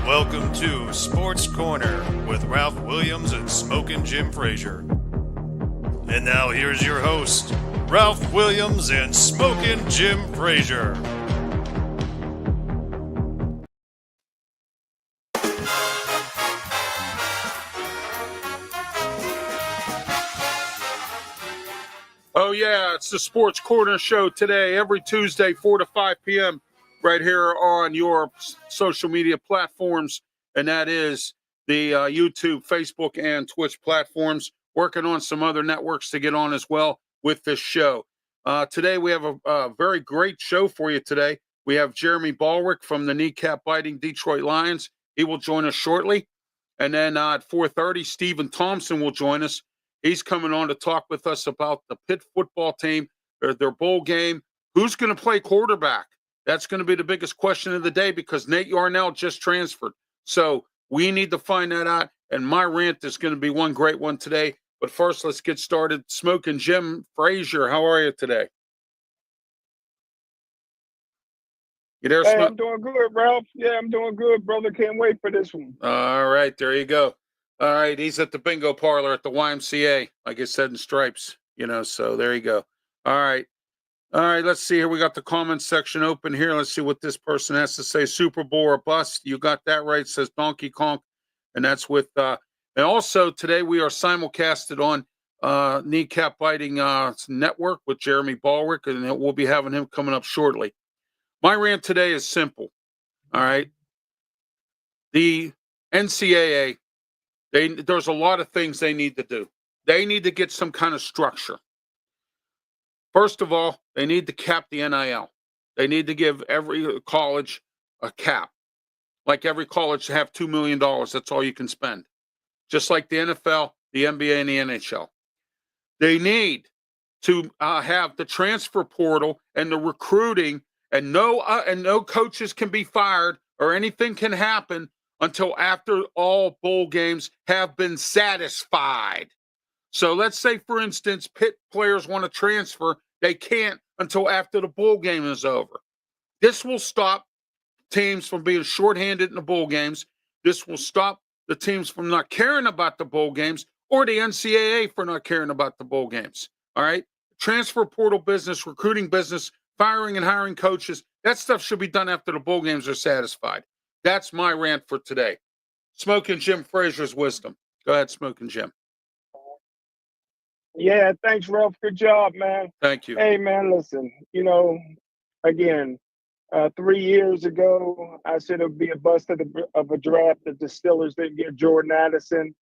Welcome to Sports Corner with Ralph Williams and Smokin Jim Frazier. And now here's your host, Ralph Williams and Smokin Jim Frazier. Oh, yeah, it's the Sports Corner show today, every Tuesday, 4 to 5 p.m., right here on your social media platforms, and that is the YouTube, Facebook, and Twitch platforms. Working on some other networks to get on as well with this show. Today, we have a very great show for you today. We have Jeremy Balwick from the kneecap-biting Detroit Lions. He will join us shortly. And then at 4:30, Stephen Thompson will join us. He's coming on to talk with us about the Pitt football team, their bowl game. Who's going to play quarterback? That's going to be the biggest question of the day because Nate Yarnell just transferred. So we need to find that out. And my rant is going to be one great one today. But first, let's get started. Smokin Jim Frazier, how are you today? You there, Hey, I'm doing good, Ralph. Yeah, I'm doing good, brother. Can't wait for this one. All right, there you go. All right, he's at the bingo parlor at the YMCA, like I said in Stripes, so there you go. All right, let's see here. We got the comment section open here. Let's see what this person has to say. Super Bowl or bust. You got that right, says Donkey Kong. And that's with, and also today we are simulcasted on Kneecap Biting Network with Jeremy Balwick, and we'll be having him coming up shortly. My rant today is simple, all right? The NCAA, there's a lot of things they need to do. They need to get some kind of structure. First of all, they need to cap the NIL. They need to give every college a cap. Like every college to have $2 million. That's all you can spend. Just like the NFL, the NBA, and the NHL. They need to have the transfer portal and the recruiting, and no coaches can be fired or anything can happen until after all bowl games have been satisfied. So let's say, for instance, Pitt players want to transfer. They can't until after the bowl game is over. This will stop teams from being shorthanded in the bowl games. This will stop the teams from not caring about the bowl games or the NCAA for not caring about the bowl games. All right? Transfer portal business, recruiting business, firing and hiring coaches, that stuff should be done after the bowl games are satisfied. That's my rant for today. Smokin Jim Frazier's wisdom. Go ahead, Smokin Jim. Yeah, thanks, Ralph. Good job, man. Thank you. Hey, man, listen, again, 3 years ago, I said it would be a bust of a draft that the Steelers didn't get Jordan Addison.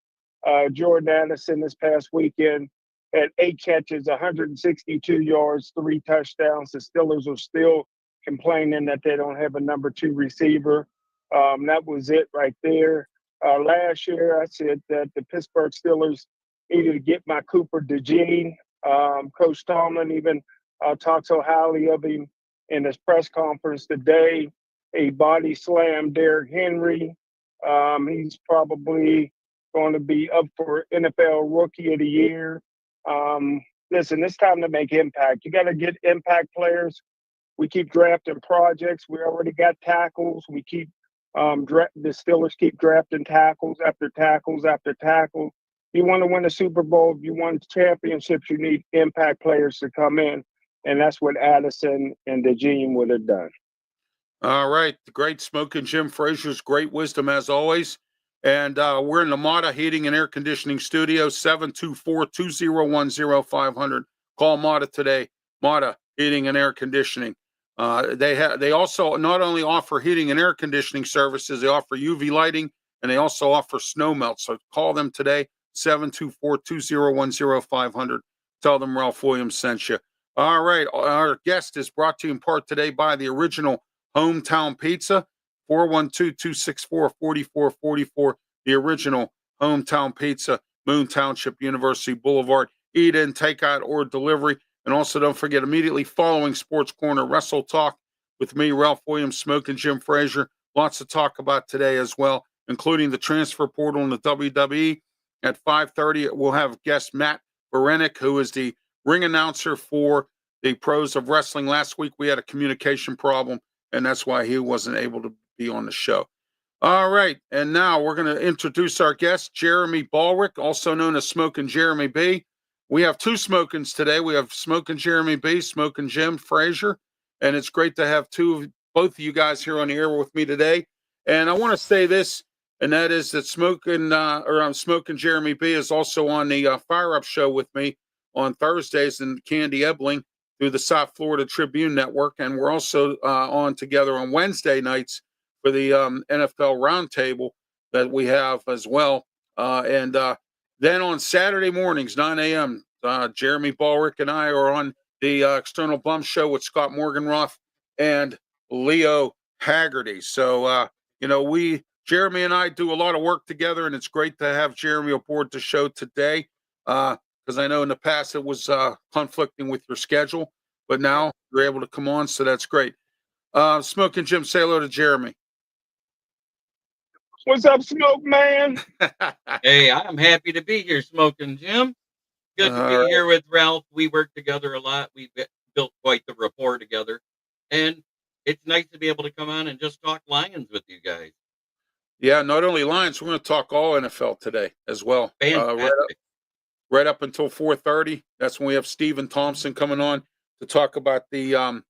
Jordan Addison this past weekend had 8 catches, 162 yards, 3 touchdowns. The Steelers are still complaining that they don't have a number 2 receiver. That was it right there. Last year, I said that the Pittsburgh Steelers needed to get my Cooper DeJean. Coach Tomlin even talked so highly of him in his press conference today. He body slammed Derrick Henry. He's probably going to be up for NFL Rookie of the Year. Listen, it's time to make impact. You got to get impact players. We keep drafting projects. We already got tackles. We keep the Steelers keep drafting tackles after tackles after tackle. You want to win a Super Bowl, if you want championships, you need impact players to come in. And that's what Addison and DeJean would have done. All right. The great Smokin Jim Frazier's great wisdom as always. And we're in the Mata Heating and Air Conditioning Studio, 724-2010-500. Call Mata today. Mata Heating and Air Conditioning. They also not only offer heating and air conditioning services, they offer UV lighting, and they also offer snow melt. So call them today, 724-2010-500. Tell them Ralph Williams sent you. All right. Our guest is brought to you in part today by the original Hometown Pizza, 412-264-4444. The original Hometown Pizza, Moon Township, University Boulevard. Eat in, takeout, or delivery. And also don't forget, immediately following Sports Corner Wrestle Talk with me, Ralph Williams, Smokin Jim Frazier. Lots to talk about today as well, including the transfer portal in the WWE. At 5:30, we'll have guest Matt Berenick, who is the ring announcer for the Pros of Wrestling. Last week, we had a communication problem, and that's why he wasn't able to be on the show. All right, and now we're going to introduce our guest, Jeremy Ballrick, also known as Smokin Jeremy B. We have two Smokins today. We have Smokin Jeremy B, Smokin Jim Frazier, and it's great to have both of you guys here on the air with me today. And I want to say this, and that is that Smokin Jeremy B is also on the Fire Up Show with me on Thursdays, and Candy Ebling through the South Florida Tribune Network, and we're also on together on Wednesday nights for the NFL Roundtable that we have as well. And then on Saturday mornings, 9 a.m., Jeremy Ballrick and I are on the External Bum Show with Scott Morganroth and Leo Haggerty. So, Jeremy and I do a lot of work together, and it's great to have Jeremy aboard the show today because I know in the past it was conflicting with your schedule, but now you're able to come on, so that's great. Smokin Jim, say hello to Jeremy. What's up, Smoke Man? Hey, I'm happy to be here, Smokin Jim. Good to be here with Ralph. We work together a lot. We've built quite the rapport together. And it's nice to be able to come on and just talk Lions with you guys. Yeah, not only Lions, we're going to talk all NFL today as well. Right up until 4:30. That's when we have Stephen Thompson coming on to talk about the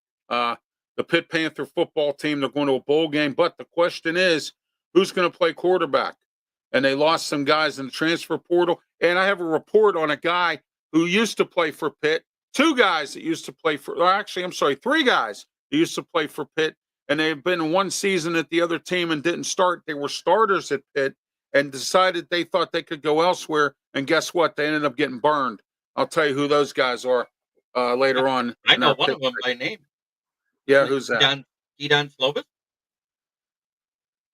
Pitt Panther football team. They're going to a bowl game. But the question is, who's going to play quarterback? And they lost some guys in the transfer portal. And I have a report on a guy who used to play for Pitt, three guys that used to play for Pitt. And they've been in one season at the other team and didn't start. They were starters at Pitt and decided they thought they could go elsewhere. And guess what? They ended up getting burned. I'll tell you who those guys are later on. I know one of them by name. Yeah, who's that? Keaton Slovis.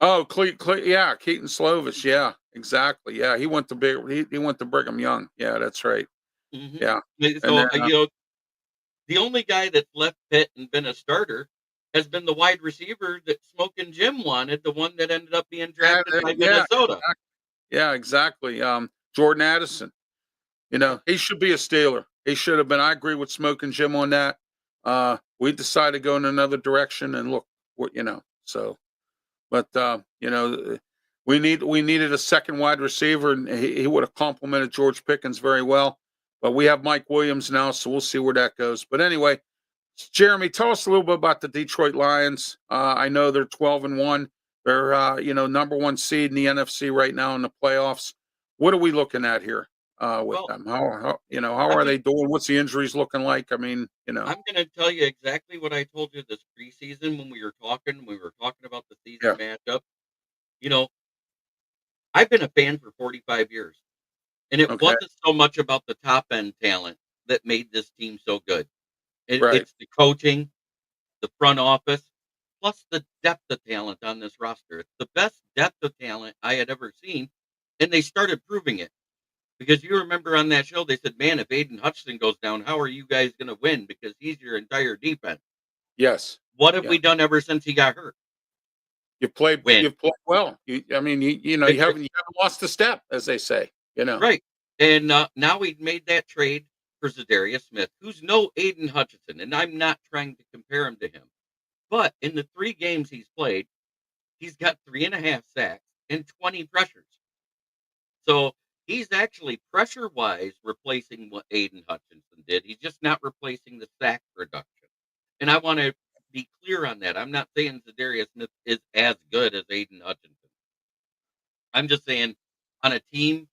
Oh, Keaton Slovis. Yeah, exactly. Yeah, he went to Brigham Young. Yeah, that's right. Mm-hmm. Yeah. So the only guy that's left Pitt and been a starter has been the wide receiver that Smokin Jim wanted, the one that ended up being drafted by Minnesota. Yeah, exactly. Jordan Addison. He should be a Steeler. He should have been. I agree with Smokin Jim on that. We decided to go in another direction, and look, so. But we needed a second wide receiver, and he would have complemented George Pickens very well. But we have Mike Williams now, so we'll see where that goes. But anyway, Jeremy, tell us a little bit about the Detroit Lions. I know they're 12-1. They're number one seed in the NFC right now in the playoffs. What are we looking at here with them? How are they doing? What's the injuries looking like? I mean, I'm going to tell you exactly what I told you this preseason when we were talking. We were talking about the season matchup. I've been a fan for 45 years, and it wasn't so much about the top end talent that made this team so good. It's the coaching, the front office, plus the depth of talent on this roster. It's the best depth of talent I had ever seen, and they started proving it. Because you remember on that show, they said, man, if Aiden Hutchinson goes down, how are you guys going to win? Because he's your entire defense. Yes. What have we done ever since he got hurt? You've played well. You haven't lost a step, as they say. Right. And now we made that trade for Zadarius Smith, who's no Aiden Hutchinson, and I'm not trying to compare him to him. But in the 3 games he's played, he's got 3.5 sacks and 20 pressures. So he's actually pressure-wise replacing what Aiden Hutchinson did. He's just not replacing the sack production. And I want to be clear on that. I'm not saying Zadarius Smith is as good as Aiden Hutchinson. I'm just saying on a team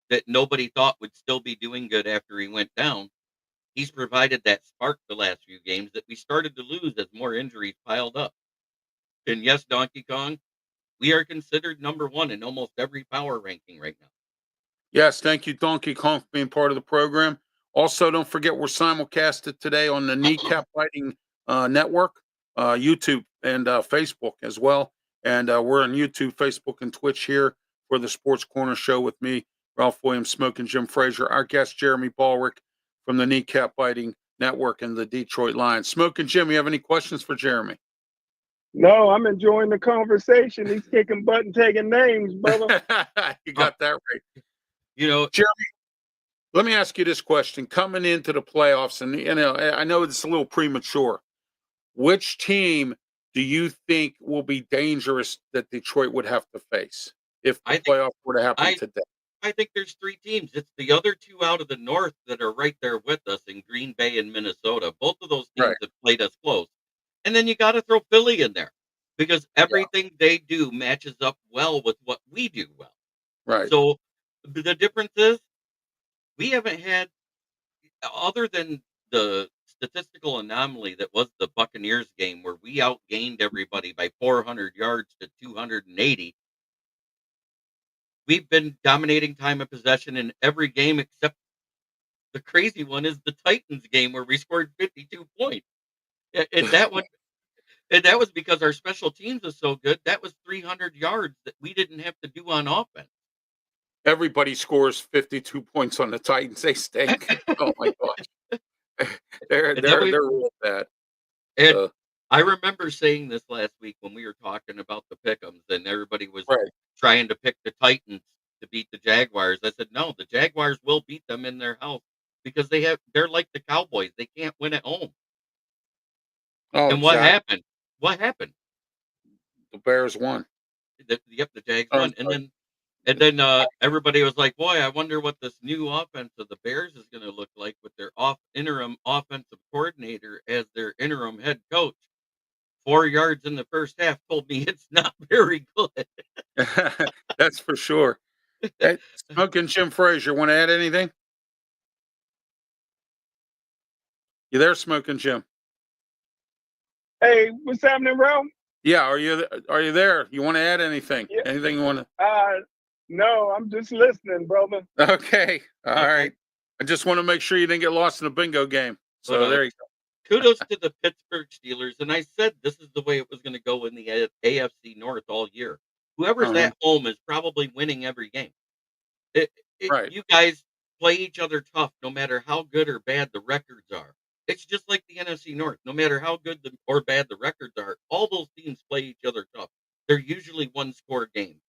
that nobody thought would still be doing good after he went down, he's provided that spark the last few games that we started to lose as more injuries piled up. And yes, Donkey Kong, we are considered number 1 in almost every power ranking right now. Yes, thank you, Donkey Kong, for being part of the program. Also, don't forget we're simulcasted today on the Kneecap Fighting Network, YouTube, and Facebook as well. And we're on YouTube, Facebook, and Twitch here for the Sports Corner Show with me, Ralph Williams, Smokin Jim Frazier, our guest, Jeremy Ballrick from the Kneecap Biting Network and the Detroit Lions. Smokin Jim, you have any questions for Jeremy? No, I'm enjoying the conversation. He's kicking butt and taking names, brother. You got that right. You know, Jeremy, let me ask you this question. Coming into the playoffs, and I know it's a little premature. Which team do you think will be dangerous that Detroit would have to face if the playoffs were to happen today? I think there's 3 teams. It's the other 2 out of the North that are right there with us in Green Bay and Minnesota. Both of those teams have played us close. And then you got to throw Philly in there because everything they do matches up well with what we do well. Right. So the difference is we haven't had, other than the statistical anomaly that was the Buccaneers game where we outgained everybody by 400 yards to 280. We've been dominating time of possession in every game except the crazy one is the Titans game where we scored 52 points. And that was because our special teams was so good. That was 300 yards that we didn't have to do on offense. Everybody scores 52 points on the Titans. They stink. Oh my gosh. They're real bad. And I remember saying this last week when we were talking about the pick'ems and everybody was trying to pick the Titans to beat the Jaguars. I said, no, the Jaguars will beat them in their house because they're like the Cowboys. They can't win at home. Oh, and what happened? What happened? The Bears won. The Jags won. And then everybody was like, boy, I wonder what this new offense of the Bears is going to look like with their interim offensive coordinator as their interim head coach. 4 yards in the first half told me it's not very good. That's for sure. Hey, Smokin Jim Frazier, want to add anything? You there, Smokin Jim? Hey, what's happening, Ralph? Yeah, are you there? You want to add anything? Yeah. Anything you want to? No, I'm just listening, brother. Okay, all right. I just want to make sure you didn't get lost in a bingo game. So there you go. Kudos to the Pittsburgh Steelers, and I said this is the way it was going to go in the AFC North all year. Whoever's at home is probably winning every game. You guys play each other tough, no matter how good or bad the records are. It's just like the NFC North. No matter how good or bad the records are, all those teams play each other tough. They're usually one-score games.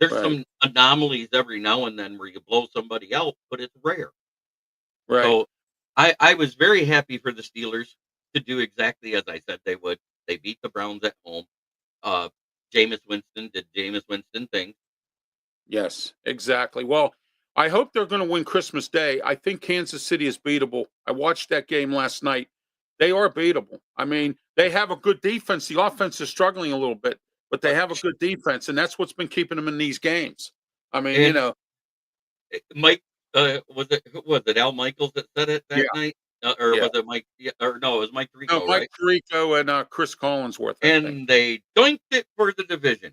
There's some anomalies every now and then where you blow somebody out, but it's rare. Right. So I was very happy for the Steelers to do exactly as I said they would. They beat the Browns at home. Jameis Winston did Jameis Winston things. Yes, exactly. Well, I hope they're going to win Christmas Day. I think Kansas City is beatable. I watched that game last night. They are beatable. I mean, they have a good defense. The offense is struggling a little bit, but they have a good defense, and that's what's been keeping them in these games. I mean, Mike, was it Al Michaels that said it that night? Or was it Mike? Or no, it was Mike Tirico, no, Mike Tirico and Chris Collinsworth. And they doinked it for the division.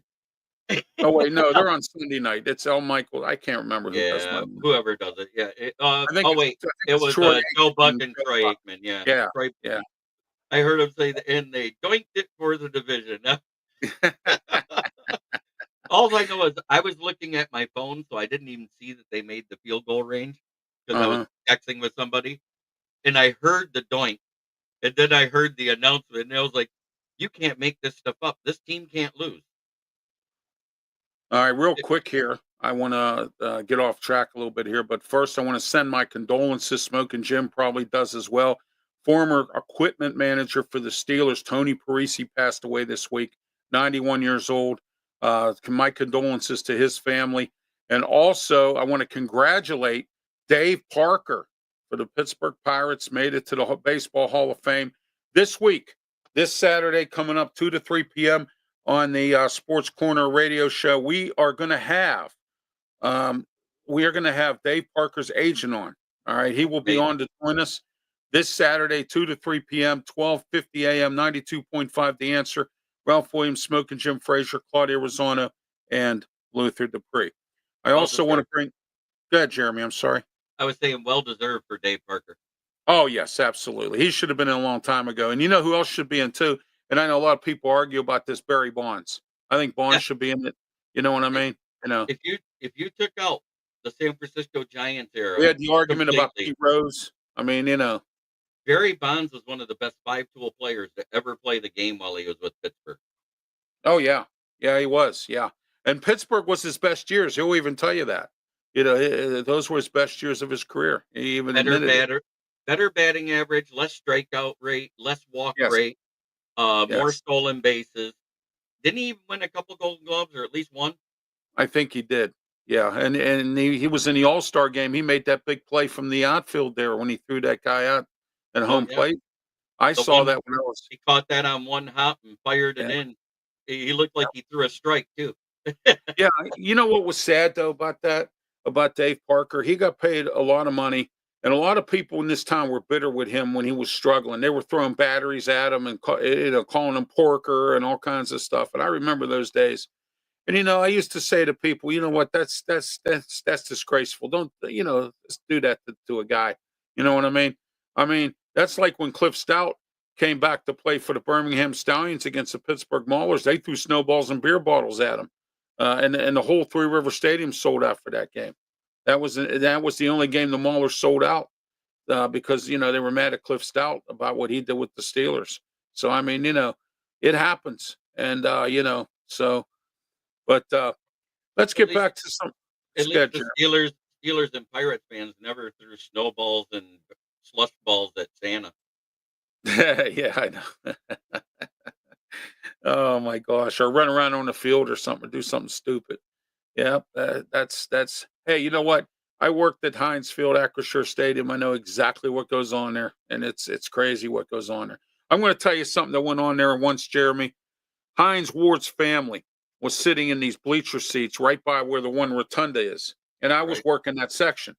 Oh wait, no, they're on Sunday night. It's Al Michael. I can't remember who does my whoever does it. Yeah. It was Troy Joe Buck and Troy Aikman. Yeah. Yeah. I heard him say that, and they doinked it for the division. All I know is I was looking at my phone, so I didn't even see that they made the field goal range because I was texting with somebody, and I heard the doink, and then I heard the announcement, and I was like, "You can't make this stuff up. This team can't lose." All right, real quick here. I want to get off track a little bit here, but first I want to send my condolences. Smokin Jim probably does as well. Former equipment manager for the Steelers, Tony Parisi, passed away this week, 91 years old. My condolences to his family. And also, I want to congratulate Dave Parker for the Pittsburgh Pirates, made it to the Baseball Hall of Fame this week, this Saturday, coming up 2 to 3 p.m. on the Sports Corner radio show. We are going to have Dave Parker's agent on. All right, he will be on to join us this Saturday, 2 to 3 p.m., 12:50 a.m., 92.5 The Answer. Ralph Williams, Smokin Jim Frazier, Claudia Rosano, and Luther Dupree. I also want to bring. Go ahead, Jeremy. I'm sorry. I was saying well deserved for Dave Parker. Oh yes, absolutely. He should have been in a long time ago. And you know who else should be in too? And I know a lot of people argue about this, Barry Bonds. I think Bonds should be in it. You know what I mean? if you took out the San Francisco Giants we era had the argument about completely, Pete Rose. I mean, Barry Bonds was one of the best 5-tool players to ever play the game while he was with Pittsburgh. oh yeah, he was, yeah. And Pittsburgh was his best years. He'll even tell you that. Those were his best years of his career. He even Better admitted it. batter, better batting average, less strikeout rate, less walk Yes, rate, more yes. stolen bases. Didn't he even win a couple Golden Gloves, or at least one? I think he did. Yeah, and he was in the All-Star game. He made that big play from the outfield there when he threw that guy out at Oh home yeah, plate. I the saw one that when I was. he caught that on one hop and fired it Yeah. in. He looked like he threw a strike too. Yeah, you know what was sad though about that, about Dave Parker? He got paid a lot of money, and a lot of people in this town were bitter with him when he was struggling. They were throwing batteries at him and calling him Porker and all kinds of stuff. And I remember those days. And I used to say to people, you know what? That's disgraceful. Don't do that to a guy. You know what I mean? I mean, that's like when Cliff Stout came back to play for the Birmingham Stallions against the Pittsburgh Maulers. They threw snowballs and beer bottles at him, and the whole Three River Stadium sold out for that game. That was the only game the Maulers sold out because they were mad at Cliff Stout about what he did with the Steelers. So I mean, it happens, and so. But let's At get least, back to some at least schedule. the Steelers and Pirates fans never threw snowballs and slush balls at Santa. Yeah, I know. Oh my gosh, or run around on the field or something, or do something stupid. Yeah, that's. Hey, you know what? I worked at Heinz Field, Acrisure Stadium. I know exactly what goes on there, and it's crazy what goes on there. I'm going to tell you something that went on there once, Jeremy. Heinz Ward's family was sitting in these bleacher seats right by where the one rotunda is, and I was Right. working that section.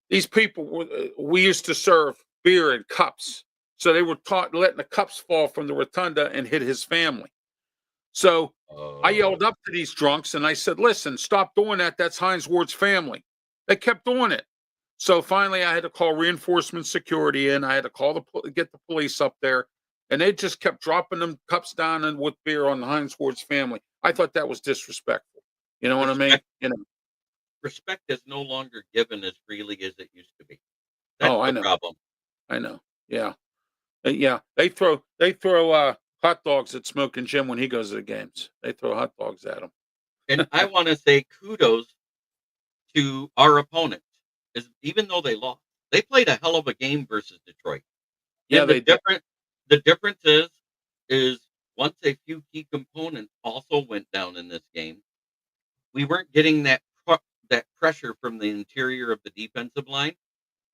These people, we used to serve beer in cups, so they were taught letting the cups fall from the rotunda and hit his family. So I Oh, yelled up to these drunks and I said, "Listen, stop doing that. That's Heinz Ward's family." They kept doing it. So finally, I had to call reinforcement security in. I had to get the police up there, and they just kept dropping them cups down and with beer on the Heinz Ward's family. I thought that was disrespectful. You know what I mean? respect respect is no longer given as freely as it used to be. That's Oh, I the know, problem. I know. Yeah, yeah. They throw hot dogs at Smokin Jim when he goes to the games. They throw hot dogs at him. And I want to say kudos to our opponents, is even though they lost, they played a hell of a game versus Detroit. Yeah, And they did. the difference is once a few key components also went down in this game, we weren't getting that pressure from the interior of the defensive line,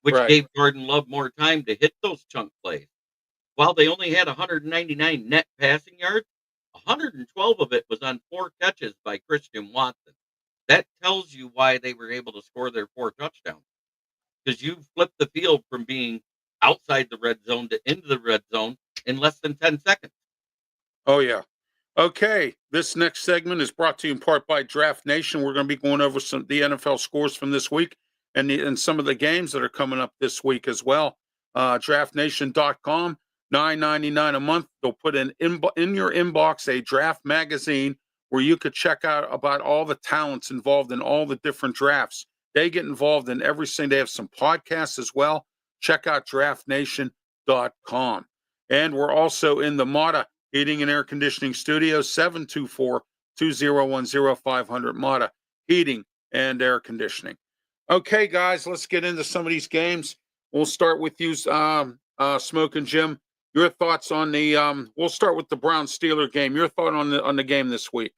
which Right. gave Jordan Love more time to hit those chunk plays. While they only had 199 net passing yards, 112 of it was on 4 catches by Christian Watson. That tells you why they were able to score their 4 touchdowns. Because you flipped the field from being outside the red zone to into the red zone in less than 10 seconds. Oh yeah. Okay, this next segment is brought to you in part by Draft Nation. We're going to be going over the NFL scores from this week and some of the games that are coming up this week as well. DraftNation.com, $9.99 a month. They'll put in your inbox a draft magazine where you could check out about all the talents involved in all the different drafts. They get involved in everything. They have some podcasts as well. Check out DraftNation.com. And we're also in the Mata Heating and Air Conditioning Studio, 724-2010-500 Mata Heating and Air Conditioning. Okay, guys, let's get into some of these games. We'll start with you, Smokin Jim. Your thoughts on the we'll start with the Browns-Steeler game. Your thought on the game this week.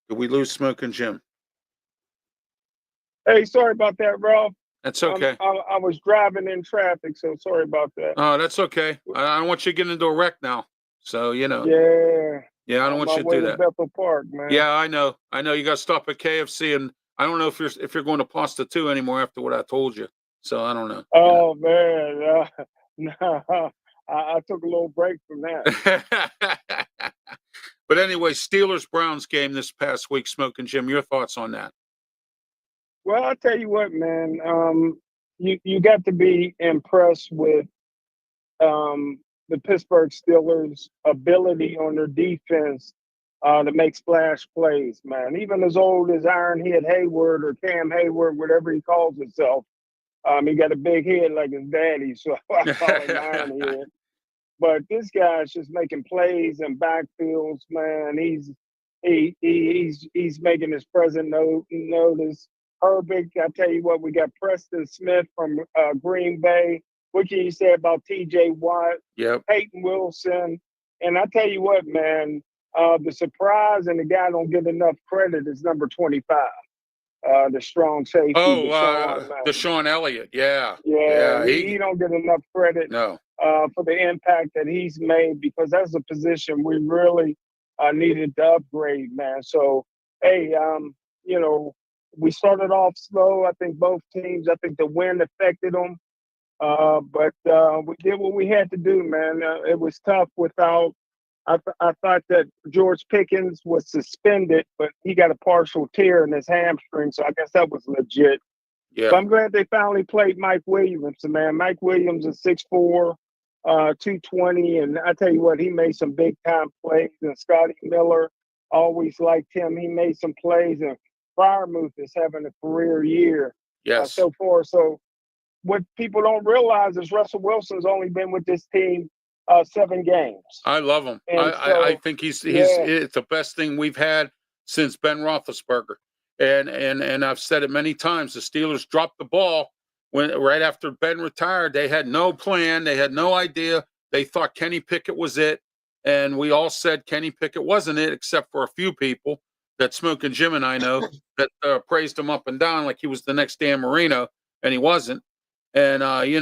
Did we lose Smokin Jim? Hey, sorry about that, Ralph. That's okay. I was driving in traffic, so sorry about that. Oh, that's okay. I don't want you to get into a wreck now. So, Yeah. Yeah, I don't On want my you to way do to that. Bethel Park, man. Yeah, I know. You got to stop at KFC, and I don't know if you're going to Pasta 2 anymore after what I told you. So I don't know. Oh man, no, I took a little break from that. But anyway, Steelers Browns game this past week, Smokin Jim. Your thoughts on that? Well, I'll tell you what, man. You got to be impressed with the the Pittsburgh Steelers' ability on their defense to make splash plays, man. Even as old as Ironhead Hayward or Cam Hayward, whatever he calls himself, he got a big head like his daddy, so I call him Ironhead. But this guy's just making plays in backfields, man. He's making his present notice. Herbig, I tell you what, we got Preston Smith from Green Bay. What can you say about T.J. Watt? Yep. Peyton Wilson, and I tell you what, man, the surprise and the guy don't get enough credit is number 25, the strong safety. Deshaun Elliott. Yeah. He don't get enough credit. No. For the impact that he's made, because that's a position we really needed to upgrade, man. So, hey, we started off slow. I think both teams, I think the wind affected them. But we did what we had to do, man. It was tough without, I thought that George Pickens was suspended, but he got a partial tear in his hamstring. So I guess that was legit. Yeah. But I'm glad they finally played Mike Williams, man. Mike Williams is 6'4", 220, and I tell you what, he made some big time plays. And Scotty Miller, always liked him. He made some plays, and Freiermuth is having a career year so far. So what people don't realize is Russell Wilson's only been with this team 7 games. I love him. I think he's it's the best thing we've had since Ben Roethlisberger. And I've said it many times. The Steelers dropped the ball right after Ben retired. They had no plan. They had no idea. They thought Kenny Pickett was it, and we all said Kenny Pickett wasn't it, except for a few people that Smokin Jim and I know that praised him up and down like he was the next Dan Marino, and he wasn't. And I'm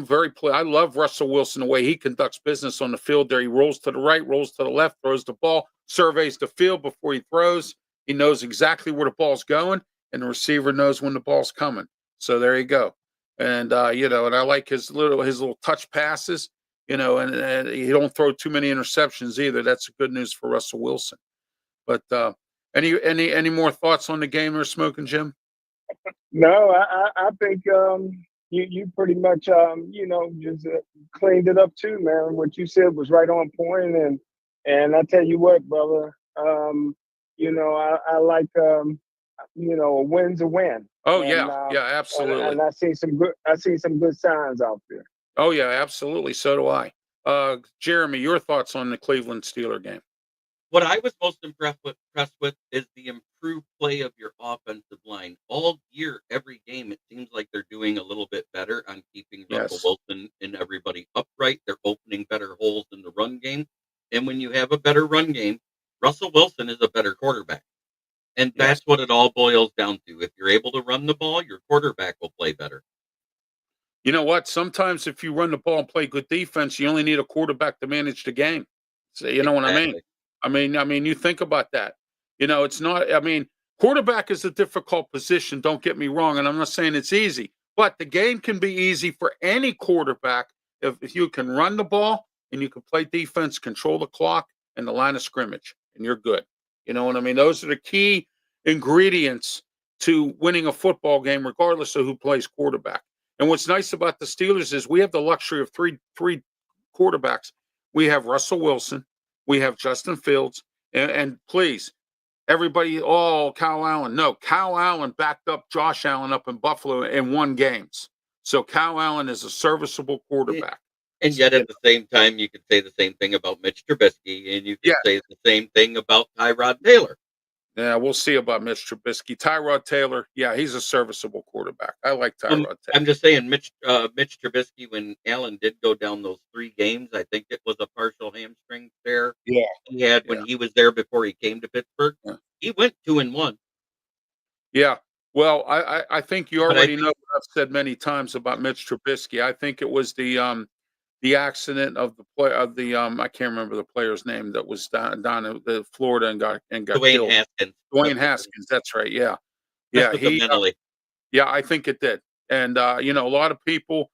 very pleased. I love Russell Wilson, the way he conducts business on the field. There, he rolls to the right, rolls to the left, throws the ball, surveys the field before he throws. He knows exactly where the ball's going, and the receiver knows when the ball's coming. So there you go. And and I like his little touch passes. And he don't throw too many interceptions either. That's good news for Russell Wilson. But any more thoughts on the game there, Smokin Jim? No, I think you pretty much just cleaned it up too, man. What you said was right on point, and I tell you what, brother, I like a win's a win. Oh, and, absolutely. And I see some good signs out there. Oh yeah, absolutely. So do I. Jeremy, your thoughts on the Cleveland Steeler game? What I was most impressed with is the improved play of your offensive line. All year, every game, it seems like they're doing a little bit better on keeping Russell Wilson and everybody upright. They're opening better holes in the run game. And when you have a better run game, Russell Wilson is a better quarterback. And that's what it all boils down to. If you're able to run the ball, your quarterback will play better. You know what? Sometimes if you run the ball and play good defense, you only need a quarterback to manage the game. So, you know what I mean? I mean, you think about that. It's not, quarterback is a difficult position, don't get me wrong, and I'm not saying it's easy, but the game can be easy for any quarterback if you can run the ball and you can play defense, control the clock and the line of scrimmage, and you're good. You know what I mean? Those are the key ingredients to winning a football game, regardless of who plays quarterback. And what's nice about the Steelers is we have the luxury of three quarterbacks. We have Russell Wilson, we have Justin Fields, and please, everybody, Kyle Allen. No, Kyle Allen backed up Josh Allen up in Buffalo and won games. So Kyle Allen is a serviceable quarterback. And yet at the same time, you could say the same thing about Mitch Trubisky, and you could say the same thing about Tyrod Taylor. Yeah, we'll see about Mitch Trubisky. Tyrod Taylor, he's a serviceable quarterback. I like Tyrod Taylor. I'm just saying, Mitch Trubisky, when Allen did go down those 3 games, I think it was a partial hamstring tear he had when he was there before he came to Pittsburgh. Yeah. He went 2-1. Yeah. Well, I think you already know what I've said many times about Mitch Trubisky. I think it was the accident of the play of the I can't remember the player's name that was down in Florida and got Dwayne killed. Haskins. Dwayne Haskins, that's right. Yeah, mentally. I think it did. And a lot of people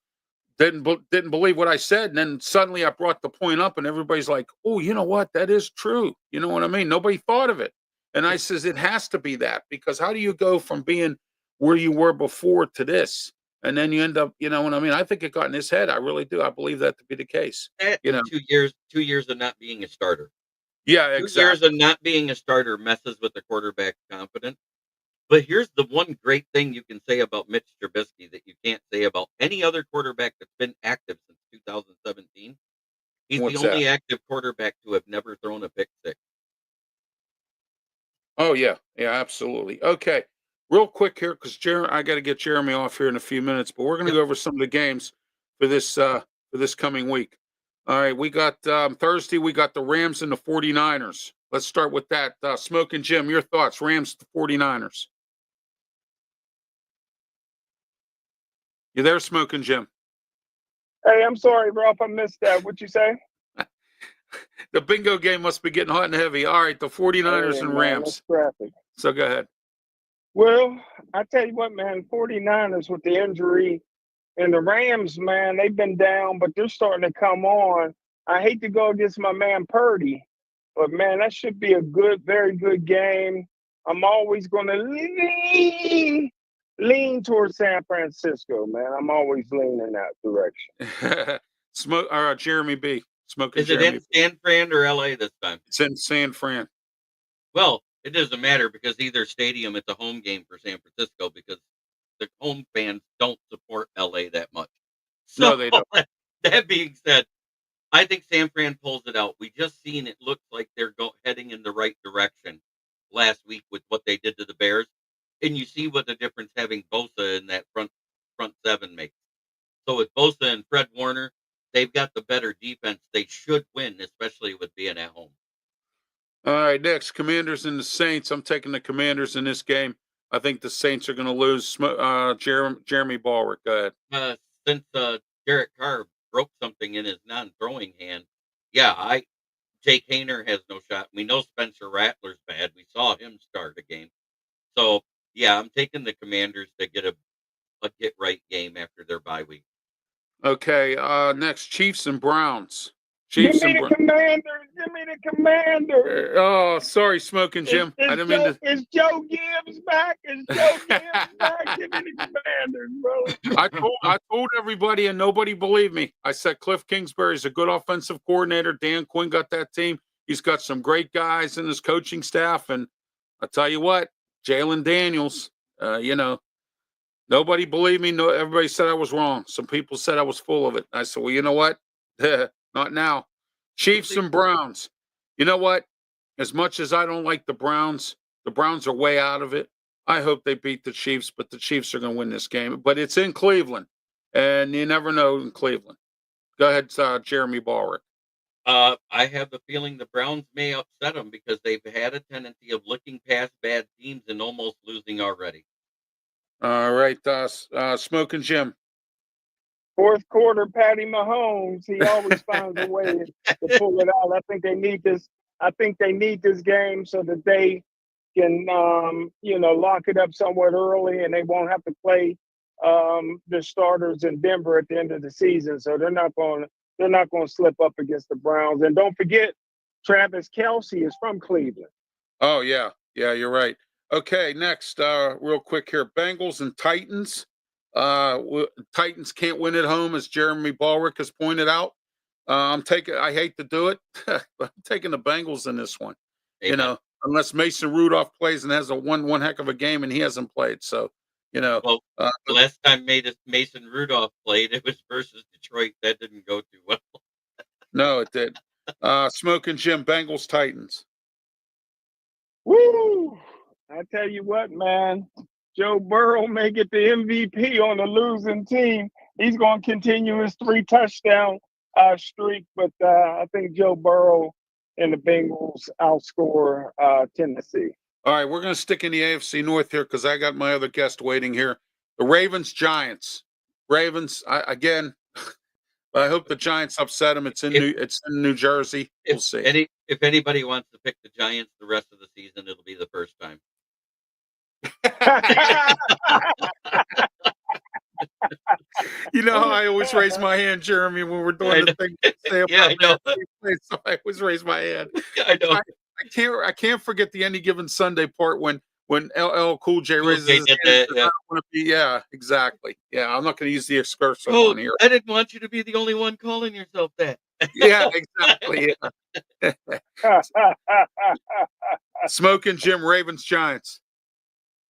didn't believe what I said, and then suddenly I brought the point up, and everybody's like, "Oh, you know what? That is true." You know what I mean? Nobody thought of it, and I says it has to be that, because how do you go from being where you were before to this? and then you end up, you know what I mean? I think it got in his head. I really do. I believe that to be the case. That You and know? 2 years of not being a starter. Yeah, 2 years exactly. of not being a starter messes with the quarterback's confidence. But here's the one great thing you can say about Mitch Trubisky that you can't say about any other quarterback that's been active since 2017. He's the What's that? only active quarterback to have never thrown a pick six. Oh yeah, yeah, absolutely. Okay, real quick here because I got to get Jeremy off here in a few minutes, but we're going to Yep. go over some of the games for this coming week. All right, we got Thursday. We got the Rams and the 49ers. Let's start with that. Smokin' Jim, your thoughts? Rams, the 49ers. You there, Smokin' Jim? Hey, I'm sorry, Ralph. I missed that. What you say? The bingo game must be getting hot and heavy. All right, the 49ers Hey, and man, that's Rams. traffic. So go ahead. Well, I tell you what, man, 49ers with the injury and the Rams, man, they've been down, but they're starting to come on. I hate to go against my man Purdy, but man, that should be a good, very good game. I'm always going to lean towards San Francisco, man. I'm always leaning in that direction. Jeremy B. Smoking Is it Jeremy in B. San Fran or LA this time? It's in San Fran. Well, it doesn't matter because either stadium it's a home game for San Francisco because the home fans don't support LA that much. No, So they don't. that being said, I think San Fran pulls it out. We just seen it looks like they're heading in the right direction last week with what they did to the Bears, and you see what the difference having Bosa in that front seven makes. So with Bosa and Fred Warner, they've got the better defense. They should win, especially with being at home. All right, next, Commanders and the Saints. I'm taking the Commanders in this game. I think the Saints are going to lose. Jeremy Ballwick, go ahead. Since Derek Carr broke something in his non-throwing hand, yeah, Jake Hayner has no shot. We know Spencer Rattler's bad. We saw him start a game. So yeah, I'm taking the Commanders to get a get right game after their bye week. Okay, next, Chiefs and Browns. Give Chiefs me and the Browns. Commanders. Give me the Commanders. Oh, sorry, Smoking Jim. I didn't mean to. Is Joe Gibbs back? Is Joe Gibbs back? Give me the Commanders, brother. I told everybody and nobody believed me. I said Cliff Kingsbury's a good offensive coordinator. Dan Quinn got that team. He's got some great guys in his coaching staff. And I'll tell you what, Jalen Daniels, nobody believed me. No, everybody said I was wrong. Some people said I was full of it. I said, well, you know what? Not now. Chiefs and Browns. You know what? As much as I don't like the Browns are way out of it. I hope they beat the Chiefs, but the Chiefs are going to win this game. But it's in Cleveland, and you never know in Cleveland. Go ahead, Jeremy Ballrick. I have the feeling the Browns may upset them because they've had a tendency of looking past bad teams and almost losing already. All right, Smoking Jim. Fourth quarter, Patty Mahomes. He always finds a way to pull it out. I think they need this. I think they need this game so that they can, lock it up somewhat early, and they won't have to play the starters in Denver at the end of the season. So they're not going to slip up against the Browns. And don't forget, Travis Kelce is from Cleveland. Oh yeah, you're right. Okay, next, real quick here, Bengals and Titans. Titans can't win at home, as Jeremy Ballrick has pointed out. I hate to do it, but I'm taking the Bengals in this one. Amen. Unless Mason Rudolph plays and has one heck of a game, and he hasn't played. So, Well, the last time Mason Rudolph played, it was versus Detroit. That didn't go too well. No, it did. Smoking Jim, Bengals, Titans. Woo! I tell you what, man. Joe Burrow may get the MVP on a losing team. He's going to continue his 3-touchdown streak, but I think Joe Burrow and the Bengals outscore Tennessee. All right, we're going to stick in the AFC North here because I got my other guest waiting here. The Ravens, Giants. Ravens, I hope the Giants upset them. It's in New Jersey. We'll see. If anybody wants to pick the Giants the rest of the season, it'll be the first time. You know how I always raise my hand, Jeremy, when we're doing the thing. Yeah, I know. So I always raise my hand. I know. I can't forget the any given Sunday part when when LL Cool J Cool raises J his did hand, that, says, yeah. I don't want to be. Yeah, exactly. Yeah, I'm not going to use the excursive Oh, on here. I didn't want you to be the only one calling yourself that. Yeah, exactly. Yeah. Smoking Jim, Ravens, Giants.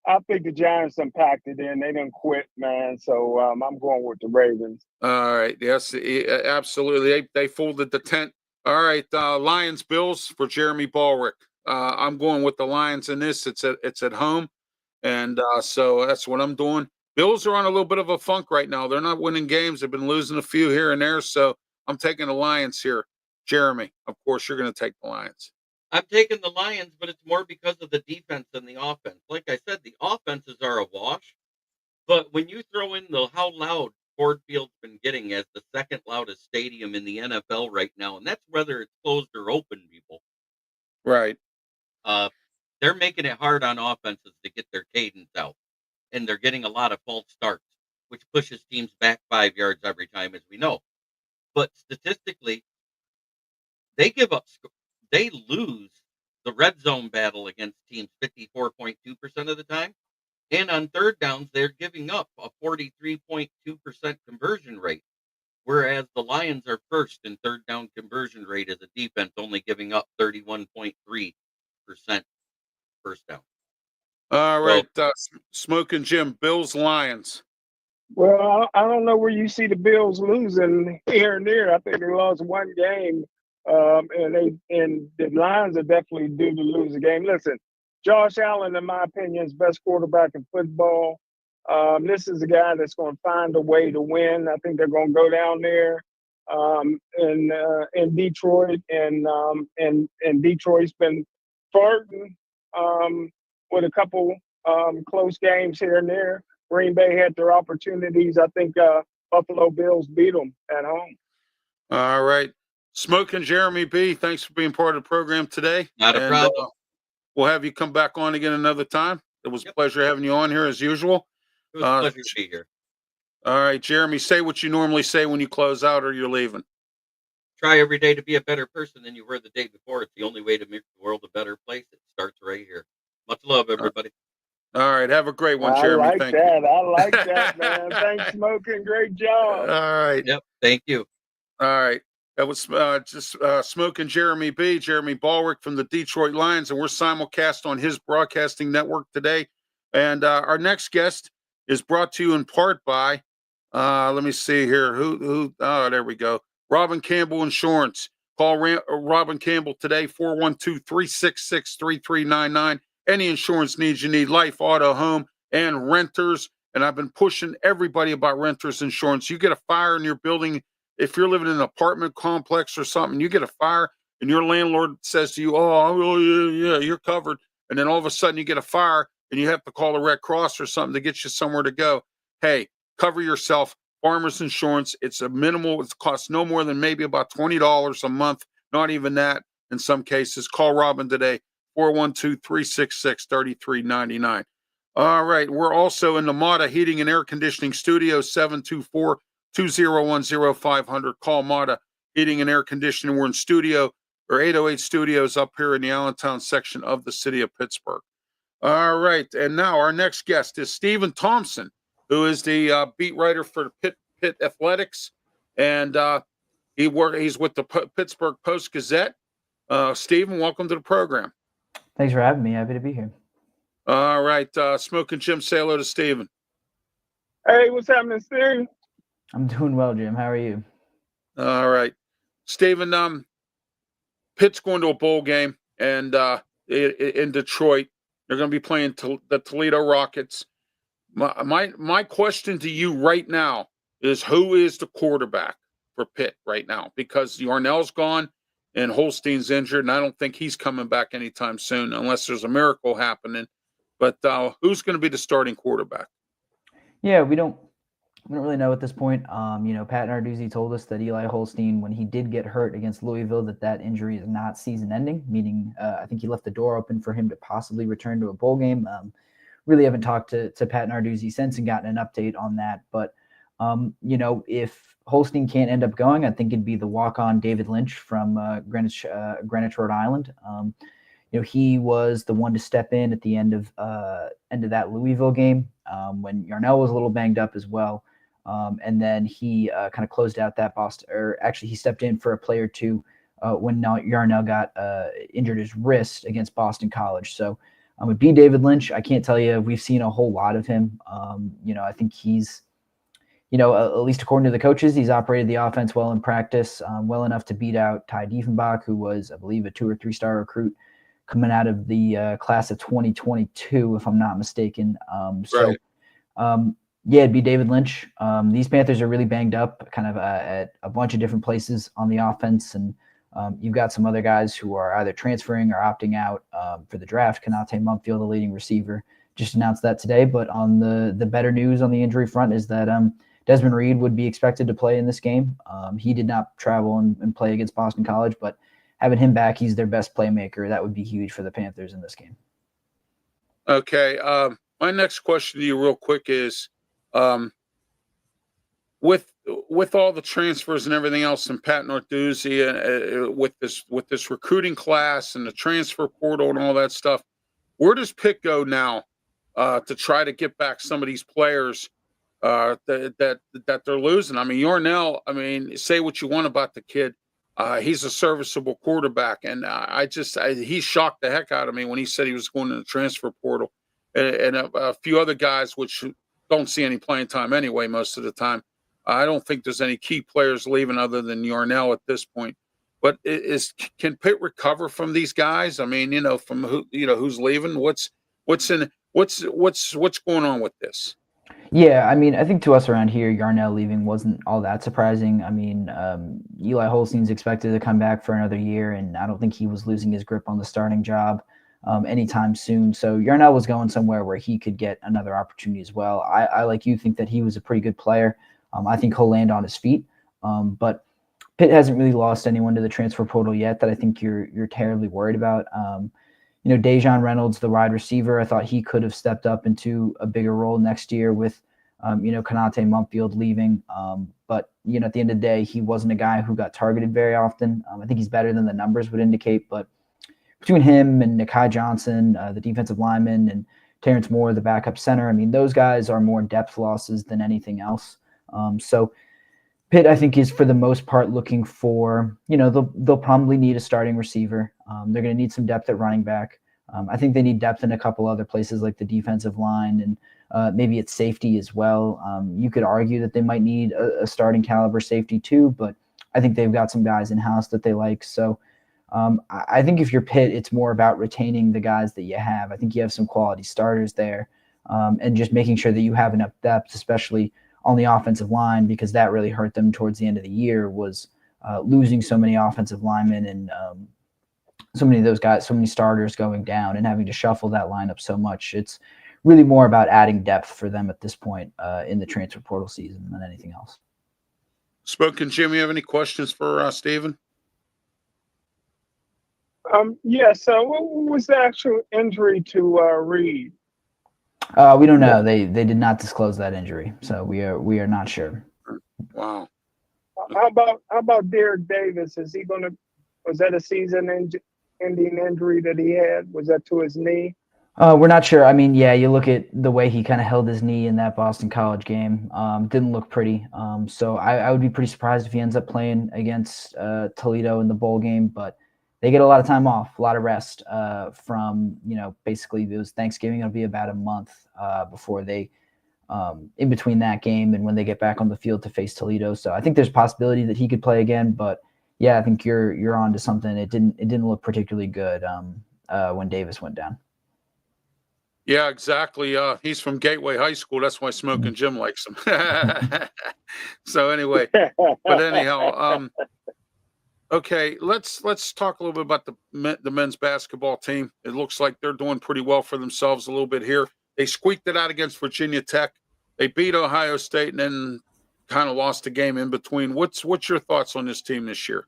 I think the Giants impacted in. They didn't quit, man. So I'm going with the Ravens. All right. Yes, absolutely. They folded the tent. All right. Lions, Bills for Jeremy Ballrick. I'm going with the Lions in this. It's at home, and so that's what I'm doing. Bills are on a little bit of a funk right now. They're not winning games. They've been losing a few here and there. So I'm taking the Lions here. Jeremy, of course, you're going to take the Lions. I'm taking the Lions, but it's more because of the defense than the offense. Like I said, the offenses are a wash, but when you throw in how loud Ford Field's been getting as the second loudest stadium in the NFL right now, and that's whether it's closed or open, people. Right. They're making it hard on offenses to get their cadence out, and they're getting a lot of false starts, which pushes teams back 5 yards every time, as we know. But statistically, they lose the red zone battle against teams 54.2% of the time. And on third downs, they're giving up a 43.2% conversion rate, whereas the Lions are first in third down conversion rate as a defense, only giving up 31.3% first down. All right. Smoking Jim, Bills, Lions. Well, I don't know where you see the Bills losing here and there. I think they lost one game, and the Lions are definitely due to lose a game. Listen, Josh Allen, in my opinion, is best quarterback in football. This is a guy that's going to find a way to win. I think they're going to go down there in Detroit, and Detroit's been flirting with a couple close games here and there. Green Bay had their opportunities. I think Buffalo Bills beat them at home. All right. Smokin Jeremy B, thanks for being part of the program today. Not a problem. We'll have you come back on again another time. It was a pleasure having you on here as usual. It was a pleasure to be here. All right, Jeremy, say what you normally say when you close out or you're leaving. Try every day to be a better person than you were the day before. It's the only way to make the world a better place. It starts right here. Much love, everybody. All right. Have a great one, Jeremy. I like Thank that. you. I like that, man. Thanks, Smoking. Great job. All right. Yep. Thank you. All right. That was just Smokin Jeremy B, Jeremy Ballrick from the Detroit Lions, and we're simulcast on his broadcasting network today. And our next guest is brought to you in part by, let me see here. Oh, there we go. Robin Campbell Insurance. Call Robin Campbell today, 412-366-3399. Any insurance needs you need, life, auto, home, and renters. And I've been pushing everybody about renters insurance. You get a fire in your building. If you're living in an apartment complex or something, you get a fire and your landlord says to you, oh, yeah, you're covered. And then all of a sudden you get a fire and you have to call the Red Cross or something to get you somewhere to go. Hey, cover yourself. Farmers insurance. It's a minimal. It costs no more than maybe about $20 a month. Not even that in some cases. Call Robin today, 412-366-3399. All right. We're also in the Mata Heating and Air Conditioning Studio, 724-201-0500. Call Mata Heating and Air Conditioning. We're in studio or 808 studios up here in the Allentown section of the city of Pittsburgh. All right. And now our next guest is Stephen Thompson, who is the beat writer for Pitt Athletics. And he's with the Pittsburgh Post-Gazette. Stephen, welcome to the program. Thanks for having me. Happy to be here. All right. Smokin Jim, say hello to Stephen. Hey, what's happening, Steve? I'm doing well, Jim. How are you? All right. Stephen, Pitt's going to a bowl game and in Detroit. They're going to be playing the Toledo Rockets. My question to you right now is, who is the quarterback for Pitt right now? Because Yarnell's gone and Holstein's injured, and I don't think he's coming back anytime soon unless there's a miracle happening. But who's going to be the starting quarterback? Yeah, we don't really know at this point. Pat Narduzzi told us that Eli Holstein, when he did get hurt against Louisville, that injury is not season-ending, meaning I think he left the door open for him to possibly return to a bowl game. Really haven't talked to Pat Narduzzi since and gotten an update on that. But, if Holstein can't end up going, I think it'd be the walk-on David Lynch from Greenwich, Rhode Island. he was the one to step in at the end of that Louisville game when Yarnell was a little banged up as well. And then he kind of closed out that Boston, or actually he stepped in for a play or two when Yarnell got injured his wrist against Boston College. So with B. David Lynch, I can't tell you we've seen a whole lot of him. I think he's, at least according to the coaches, he's operated the offense well in practice, well enough to beat out Ty Diefenbach, who was, I believe, a 2 or 3 star recruit coming out of the class of 2022, if I'm not mistaken. Right. It'd be David Lynch. These Panthers are really banged up kind of at a bunch of different places on the offense. And you've got some other guys who are either transferring or opting out for the draft. Konate Mumpfield, the leading receiver, just announced that today. But on the better news on the injury front is that Desmond Reed would be expected to play in this game. He did not travel and play against Boston College, but having him back, he's their best playmaker. That would be huge for the Panthers in this game. Okay. My next question to you real quick is, with all the transfers and everything else, and Pat Narduzzi, and with this recruiting class and the transfer portal and all that stuff, where does Pitt go now to try to get back some of these players that they're losing? I mean, Yarnell, say what you want about the kid. He's a serviceable quarterback, and he shocked the heck out of me when he said he was going to the transfer portal, and a few other guys which don't see any playing time anyway most of the time. I don't think there's any key players leaving other than Yarnell at this point. But can Pitt recover from these guys? From who's leaving? What's going on with this? Yeah, I think to us around here, Yarnell leaving wasn't all that surprising. Eli Holstein's expected to come back for another year, and I don't think he was losing his grip on the starting job anytime soon. So Yarnell was going somewhere where he could get another opportunity as well. I like you, think that he was a pretty good player. I think he'll land on his feet. But Pitt hasn't really lost anyone to the transfer portal yet that I think you're terribly worried about. Dejon Reynolds, the wide receiver, I thought he could have stepped up into a bigger role next year with, Konate Mumpfield leaving. But at the end of the day, he wasn't a guy who got targeted very often. I think he's better than the numbers would indicate. But between him and Nikai Johnson, the defensive lineman, and Terrence Moore, the backup center, those guys are more depth losses than anything else. So Pitt, I think, is for the most part looking for, they'll probably need a starting receiver. They're going to need some depth at running back. I think they need depth in a couple other places like the defensive line and maybe at safety as well. You could argue that they might need a starting caliber safety too, but I think they've got some guys in-house that they like. So I think if you're Pitt, it's more about retaining the guys that you have. I think you have some quality starters there and just making sure that you have enough depth, especially on the offensive line, because that really hurt them towards the end of the year, was losing so many offensive linemen and so many of those guys, so many starters going down and having to shuffle that lineup so much. It's really more about adding depth for them at this point in the transfer portal season than anything else. Smokin Jim, you have any questions for Stephen? Yes. What was the actual injury to Reed? We don't know. They did not disclose that injury, so we are not sure. Wow. How about Derek Davis? Was that a season-ending injury that he had? Was that to his knee? We're not sure. You look at the way he kind of held his knee in that Boston College game. Didn't look pretty. So I would be pretty surprised if he ends up playing against Toledo in the bowl game, but they get a lot of time off, a lot of rest from, basically it was Thanksgiving. It'll be about a month before they, in between that game and when they get back on the field to face Toledo. So I think there's a possibility that he could play again, but yeah, I think you're on to something. It didn't look particularly good when Davis went down. Yeah, exactly. He's from Gateway High School. That's why Smokin Jim likes him. So anyway, but anyhow, okay, let's talk a little bit about the men's basketball team. It looks like they're doing pretty well for themselves a little bit here. They squeaked it out against Virginia Tech. They beat Ohio State and then kind of lost the game in between. What's your thoughts on this team this year?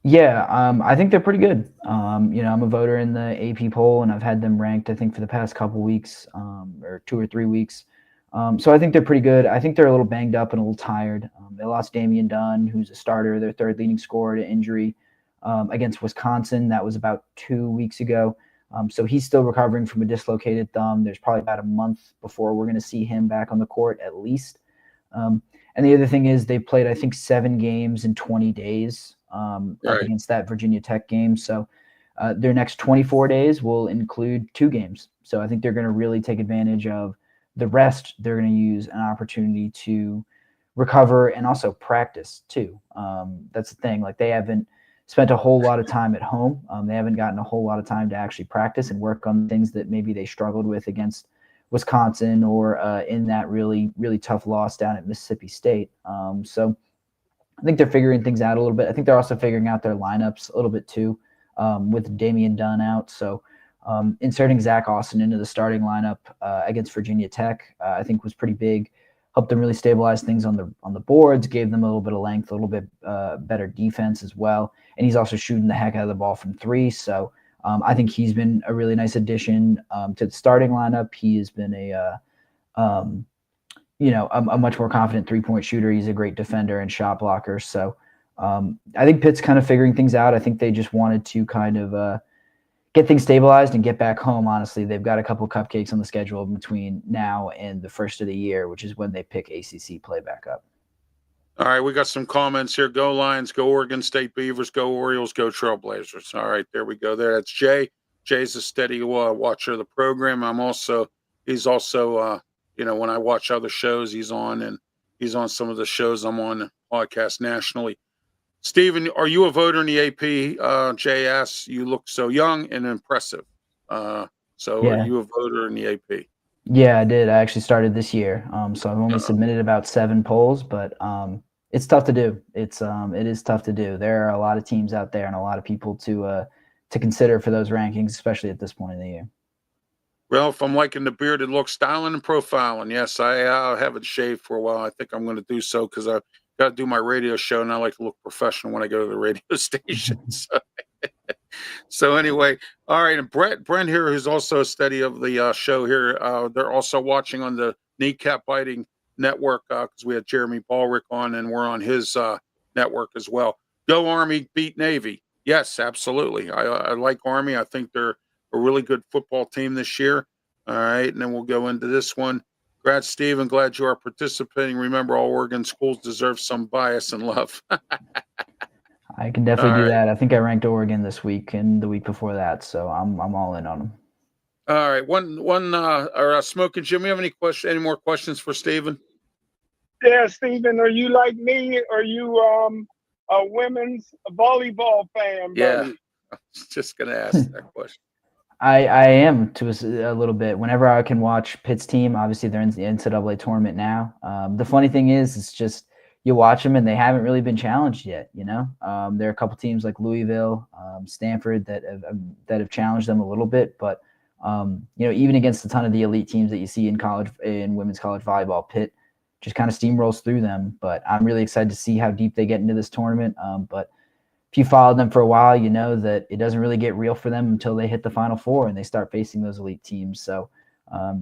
Yeah, I think they're pretty good. I'm a voter in the AP poll, and I've had them ranked, I think, for the past couple weeks, or 2 or 3 weeks. So I think they're pretty good. I think they're a little banged up and a little tired. They lost Damian Dunn, who's a starter, their third leading scorer, to injury. against Wisconsin. That was about 2 weeks ago. So he's still recovering from a dislocated thumb. There's probably about a month before we're going to see him back on the court at least. And the other thing is they played, I think, 7 games in 20 days up against that Virginia Tech game. So their next 24 days will include 2 games. So I think they're going to really take advantage of the rest. They're going to use an opportunity to recover and also practice too. That's the thing. Like, they haven't spent a whole lot of time at home. They haven't gotten a whole lot of time to actually practice and work on things that maybe they struggled with against Wisconsin or in that really, really tough loss down at Mississippi State. So I think they're figuring things out a little bit. I think they're also figuring out their lineups a little bit too, with Damian Dunn out. So inserting Zach Austin into the starting lineup against Virginia Tech, I think was pretty big. Helped them really stabilize things on the boards, gave them a little bit of length, a little bit better defense as well. And he's also shooting the heck out of the ball from 3. So I think he's been a really nice addition to the starting lineup. He has been a much more confident 3-point shooter. He's a great defender and shot blocker. So I think Pitt's kind of figuring things out. I think they just wanted to kind of get things stabilized and get back home. Honestly, they've got a couple cupcakes on the schedule between now and the first of the year, which is when they pick ACC play back up. All right, we got some comments here. Go Lions, go Oregon State Beavers, go Orioles, go Trailblazers. All right, there we go. That's Jay. Jay's a steady watcher of the program. He's also, when I watch other shows, he's on some of the shows I'm on the podcast nationally. Stephen, are you a voter in the AP? Jay asks, you look so young and impressive. Are you a voter in the AP? Yeah, I did. I actually started this year. So I've only submitted about 7 polls, but it's tough to do. It is tough to do. There are a lot of teams out there and a lot of people to consider for those rankings, especially at this point in the year. Ralph, I'm liking the bearded look, styling and profiling. Yes, I haven't shaved for a while. I think I'm going to do so because I've got to do my radio show, and I like to look professional when I go to the radio station. So anyway, all right. And Brent here, who's also a study of the show here, they're also watching on the Kneecap Biting Network because we had Jeremy Ballrick on, and we're on his network as well. Go Army, beat Navy. Yes, absolutely. I like Army. I think they're a really good football team this year. All right, and then we'll go into this one. Congrats, Stephen. Glad you are participating. Remember, all Oregon schools deserve some bias and love. I can definitely do that. I think I ranked Oregon this week and the week before that, so I'm all in on them. All right, Smokin Jim, you have any more questions for Stephen? Yeah, Stephen, are you like me? Are you a women's volleyball fan, buddy? Yeah, I was just going to ask that question. I am to a little bit. Whenever I can watch Pitt's team, obviously they're in the NCAA tournament now. The funny thing is, it's just you watch them and they haven't really been challenged yet. There are a couple teams like Louisville, Stanford that have challenged them a little bit, but even against a ton of the elite teams that you see in women's college volleyball, Pitt just kind of steamrolls through them. But I'm really excited to see how deep they get into this tournament. But if you followed them for a while, you know that it doesn't really get real for them until they hit the Final Four and they start facing those elite teams. So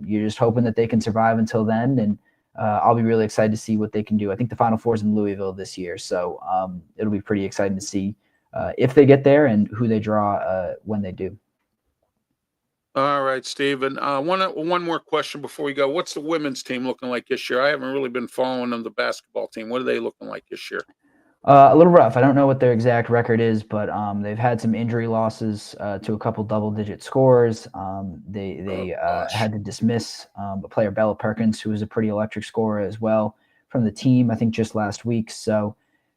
you're just hoping that they can survive until then. And I'll be really excited to see what they can do. I think the Final Four is in Louisville this year. So it'll be pretty exciting to see if they get there and who they draw when they do. All right, Stephen. One more question before we go. What's the women's team looking like this year? I haven't really been following them, the basketball team. What are they looking like this year? A little rough. I don't know what their exact record is, but they've had some injury losses to a couple double-digit scores. They had to dismiss a player, Bella Perkins, who was a pretty electric scorer as well from the team, I think just last week. So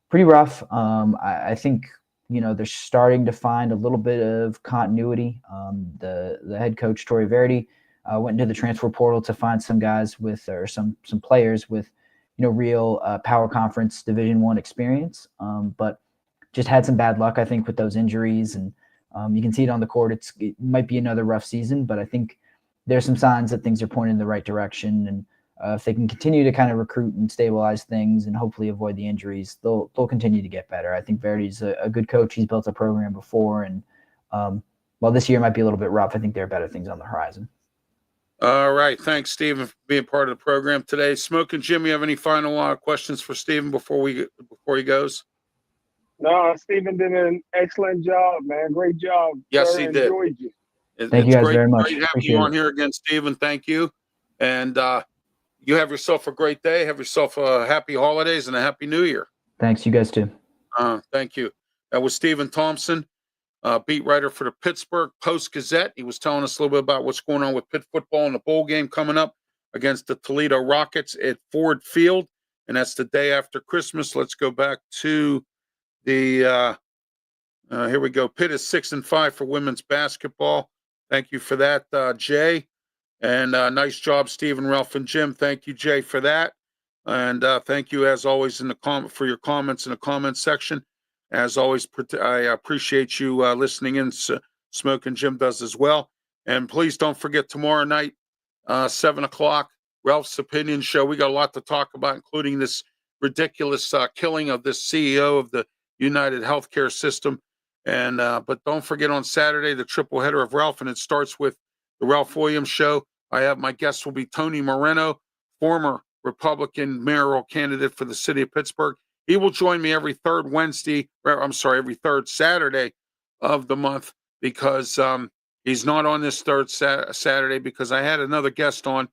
pretty rough. I think, they're starting to find a little bit of continuity. The head coach, Tori Verdi, went into the transfer portal to find some guys or some players with real power conference Division I experience, but just had some bad luck, I think, with those injuries. And you can see it on the court. It might be another rough season, but I think there's some signs that things are pointing in the right direction. And if they can continue to kind of recruit and stabilize things and hopefully avoid the injuries, they'll continue to get better. I think Verdi's a good coach. He's built a program before. And while this year might be a little bit rough, I think there are better things on the horizon. All right. Thanks, Stephen, for being part of the program today. Smokin Jim, you have any final questions for Stephen before he goes? No, Stephen did an excellent job, man. Great job, Yes, sir. he did. Enjoyed you. Thank you It's guys great, very much. great having you Appreciate on it. here again, Stephen. Thank you. And you have yourself a great day. Have yourself a happy holidays and a happy new year. Thanks, you guys too. Thank you. That was Stephen Thompson, beat writer for the Pittsburgh Post-Gazette. He was telling us a little bit about what's going on with Pitt football in the bowl game coming up against the Toledo Rockets at Ford Field, and that's the day after Christmas. Let's go back to the here we go. Pitt is 6-5 for women's basketball. Thank you for that, Jay. And nice job, Stephen, Ralph, and Jim. Thank you, Jay, for that. And thank you, as always, for your comments in the comment section. As always, I appreciate you listening in. Smokin' Jim does as well. And please don't forget tomorrow night, 7 o'clock, Ralph's Opinion Show. We got a lot to talk about, including this ridiculous killing of this CEO of the United Healthcare System. And but don't forget on Saturday, the triple header of Ralph, and it starts with the Ralph Williams Show. I have my guest will be Tony Moreno, former Republican mayoral candidate for the city of Pittsburgh. He will join me every third Saturday of the month because he's not on this third Saturday because I had another guest on,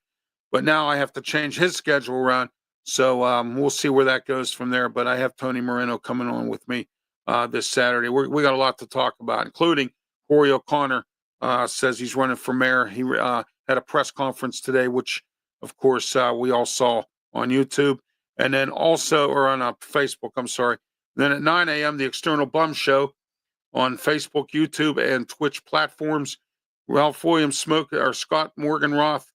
but now I have to change his schedule around. So we'll see where that goes from there. But I have Tony Moreno coming on with me this Saturday. We got a lot to talk about, including Corey O'Connor says he's running for mayor. He had a press conference today, which, of course, we all saw on YouTube. And then also, or on Facebook, I'm sorry. Then at 9 a.m., the External Bum Show on Facebook, YouTube, and Twitch platforms. Ralph Williams, Scott Morganroth,